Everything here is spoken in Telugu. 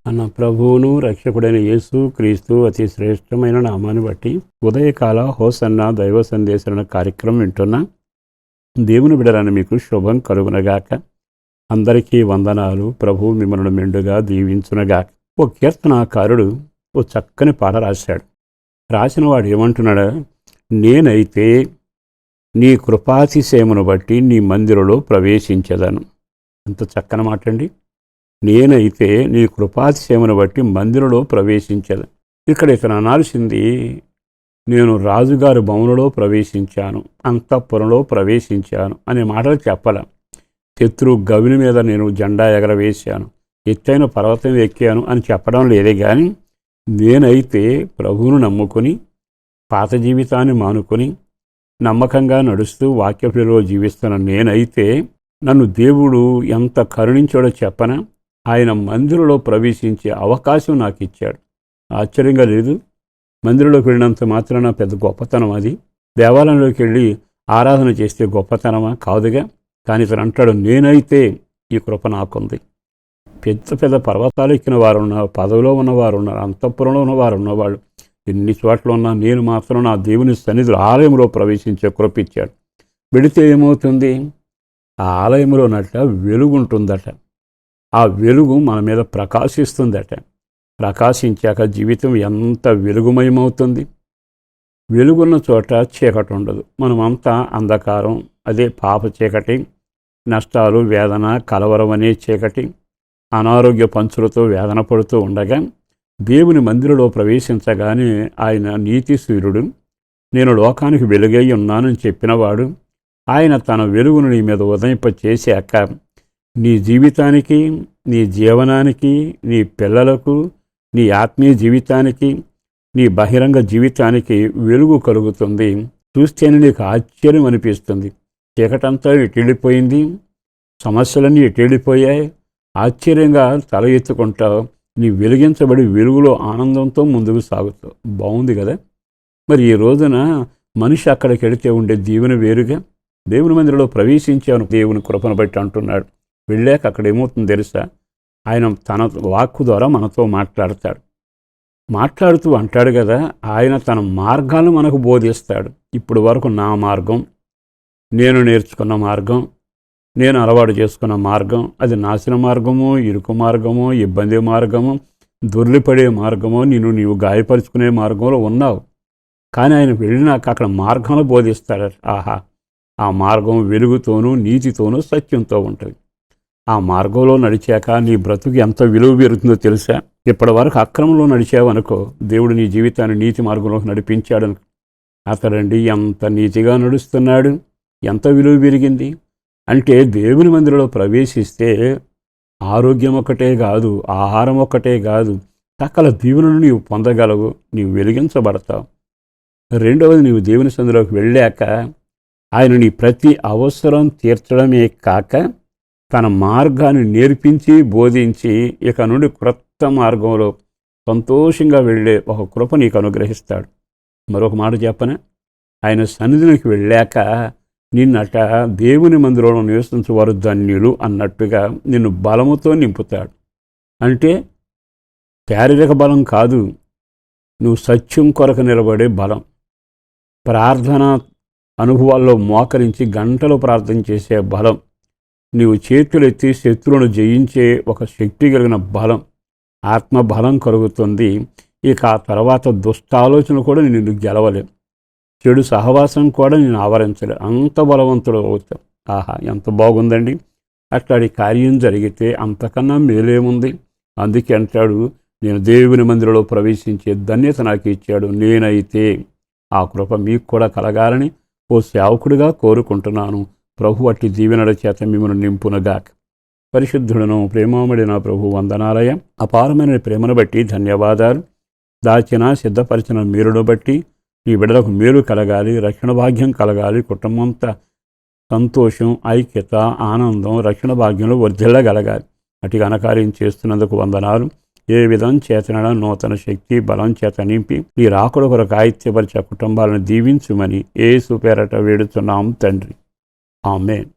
అన్న ప్రభువును రక్షకుడైన యేసు క్రీస్తు అతి శ్రేష్టమైన నామాన్ని బట్టి ఉదయకాల హోసన్న దైవ సందేశన కార్యక్రమం వింటున్నా దేవుని బిడరాని మీకు శుభం కలుగునగాక. అందరికీ వందనాలు. ప్రభు మిమ్మల్ని మెండుగా దీవించునగాక. ఓ కీర్తనాకారుడు ఓ చక్కని పాట రాశాడు. రాసిన వాడు ఏమంటున్నాడా, నేనైతే నీ కృపాతిశయమును బట్టి నీ మందిరంలో ప్రవేశించదను. ఎంత చక్కని మాట అండి. నేనైతే నీ కృపాతిశయమును బట్టి మందిరంలో ప్రవేశించదు. ఇక్కడ ఇతను అనాల్సింది, నేను రాజుగారి భవనంలో ప్రవేశించాను, అంతఃపురంలో ప్రవేశించాను అనే మాటలు చెప్పాల. శత్రు గవిని మీద నేను జెండా ఎగరవేశాను, ఎత్తైన పర్వతం ఎక్కాను అని చెప్పడం లేదే కానీ, నేనైతే ప్రభువును నమ్ముకొని పాత జీవితాన్ని మానుకొని నమ్మకంగా నడుస్తూ వాక్యప్రియలో జీవిస్తున్న నేనైతే నన్ను దేవుడు ఎంత కరుణించాడో చెప్పనా, ఆయన మందిరంలో ప్రవేశించే అవకాశం నాకు ఇచ్చాడు. ఆశ్చర్యంగా లేదు? మందిరంలోకి వెళ్ళినంత మాత్రాన పెద్ద గొప్పతనం అది? దేవాలయంలోకి వెళ్ళి ఆరాధన చేస్తే గొప్పతనమా? కాదుగా. కానీ ఇతను అంటాడు, నేనైతే ఈ కృప నాకుంది. పెద్ద పెద్ద పర్వతాలు ఎక్కిన వారు ఉన్నారు, పదవిలో ఉన్నవారు ఉన్నారు, అంతఃపురంలో ఉన్నవారు ఉన్నవాళ్ళు, ఎన్ని చోట్ల ఉన్నా నేను మాత్రం నా దేవుని సన్నిధిలో ఆలయంలో ప్రవేశించే కృప ఇచ్చాడు. వెళితే ఏమవుతుంది? ఆ ఆలయంలోనట వెలుగుంటుందట. ఆ వెలుగు మన మీద ప్రకాశిస్తుందట. ప్రకాశించాక జీవితం ఎంత వెలుగుమయమవుతుంది. వెలుగున్న చోట చీకటి ఉండదు. మనమంతా అంధకారం, అదే పాప చీకటి, నష్టాలు, వేదన, కలవరం అనే చీకటి, అనారోగ్య పంచులతో వేదన పడుతూ ఉండగా దేవుని మందిరంలో ప్రవేశించగానే ఆయన నీతి సూర్యుడు, నేను లోకానికి వెలుగై ఉన్నానని చెప్పినవాడు, ఆయన తన వెలుగును నీ మీద ఉదయింప చేశాక నీ జీవితానికి, నీ జీవనానికి, నీ పిల్లలకు, నీ ఆత్మీయ జీవితానికి, నీ బహిరంగ జీవితానికి వెలుగు కలుగుతుంది. చూస్తేనే నీకు ఆశ్చర్యం అనిపిస్తుంది. చీకటంతా ఎటెళ్ళిపోయింది, సమస్యలన్నీ ఎటెళ్ళిపోయాయి, ఆశ్చర్యంగా తల ఎత్తుకుంటావు. నీ వెలిగించబడి వెలుగులో ఆనందంతో ముందుకు సాగుతావు. బాగుంది కదా? మరి ఈ రోజున మనిషి అక్కడికి వెళితే ఉండే దీవెన వేరుగా. దేవుని మందిరంలో ప్రవేశించాను దేవుని కృపను బట్టి అంటున్నాడు. వెళ్ళాక అక్కడ ఏమవుతుంది తెలుసా? ఆయన తన వాక్కు ద్వారా మనతో మాట్లాడతాడు. మాట్లాడుతూ అంటాడు కదా, ఆయన తన మార్గాలను మనకు బోధిస్తాడు. ఇప్పుడు వరకు నా మార్గం, నేను నేర్చుకున్న మార్గం, నేను అలవాటు చేసుకున్న మార్గం, అది నాశన మార్గమో, ఇరుకు మార్గమో, ఇబ్బంది మార్గమో, దొర్లిపడే మార్గమో, నీవు గాయపరుచుకునే మార్గంలో ఉన్నావు. కానీ ఆయన వెళ్ళినాక అక్కడ మార్గంలో బోధిస్తాడు. ఆహా, ఆ మార్గం వెలుగుతోనూ, నీతితోనూ, సత్యంతో ఉంటుంది. ఆ మార్గంలో నడిచాక నీ బ్రతుకు ఎంత విలువ పెరుగుతుందో తెలుసా? ఇప్పటి వరకు అక్రమంలో నడిచావనుకో, దేవుడు నీ జీవితాన్ని నీతి మార్గంలోకి నడిపించాడనుకో, అతడండి ఎంత నీతిగా నడుస్తున్నాడు, ఎంత విలువ పెరిగింది. అంటే దేవుని మందిరంలో ప్రవేశిస్తే ఆరోగ్యం ఒక్కటే కాదు, ఆహారం ఒక్కటే కాదు, సకల దీవెనను నీవు పొందగలవు, నీవు వెలిగించబడతావు. రెండవది, నీవు దేవుని సన్నిధిలోకి వెళ్ళాక ఆయన నీ ప్రతి అవసరం తీర్చడమే కాక తన మార్గాన్ని నేర్పించి బోధించి ఇక నుండి క్రొత్త మార్గంలో సంతోషంగా వెళ్ళే ఒక కృప నీకు అనుగ్రహిస్తాడు. మరొక మాట చెప్పనా, ఆయన సన్నిధిలోకి వెళ్ళాక నిన్నట దేవుని మందిరంలో నివసించేవారు ధన్యులు అన్నట్టుగా నిన్ను బలముతో నింపుతాడు. అంటే శారీరక బలం కాదు, నువ్వు సత్యం కొరకు నిలబడే బలం, ప్రార్థన అనుభవాల్లో మోకరించి గంటలు ప్రార్థన చేసే బలం, నీవు చేతులెత్తి శత్రువును జయించే ఒక శక్తి కలిగిన బలం, ఆత్మబలం కలుగుతుంది. ఇక ఆ తర్వాత దుష్టాలోచన కూడా నిన్ను గెలవలేవు, చెడు సహవాసం కూడా నేను ఆవరించలేవు, అంత బలవంతుడు అవుతావు. ఆహా, ఎంత బాగుందండి. అట్లాంటి కార్యం జరిగితే అంతకన్నా మేలేముంది? అందుకే అంటాడు, నేను దేవుని మందిరంలో ప్రవేశించే ధన్యత నాకు ఇచ్చాడు. నేనైతే ఆ కృప మీకు కూడా కలగాలని ఓ సేవకుడిగా కోరుకుంటున్నాను. ప్రభు అట్టి దీవెనల చేత మిమ్మల్ని నింపునగాక. పరిశుద్ధుడను ప్రేమామడిన ప్రభు వందనాలయ. అపారమైన ప్రేమను బట్టి ధన్యవాదాలు. దాచిన సిద్ధపరిచిన మేలును బట్టి నీ బిడ్డలకు మేలు కలగాలి, రక్షణ భాగ్యం కలగాలి, కుటుంబంతో సంతోషం, ఐక్యత, ఆనందం, రక్షణ భాగ్యంలో వర్ధిల్లగలగాలి. అటు ఘనకార్యం చేస్తున్నందుకు వందనాలు. ఏ విధం చేతన నూతన శక్తి బలం చేత నింపి నీ రాకుడ కొరకు ఆయిత్యపరిచే కుటుంబాలను దీవించుమని యేసు పేరట వేడుచున్నాం తండ్రి. ఆమేన్.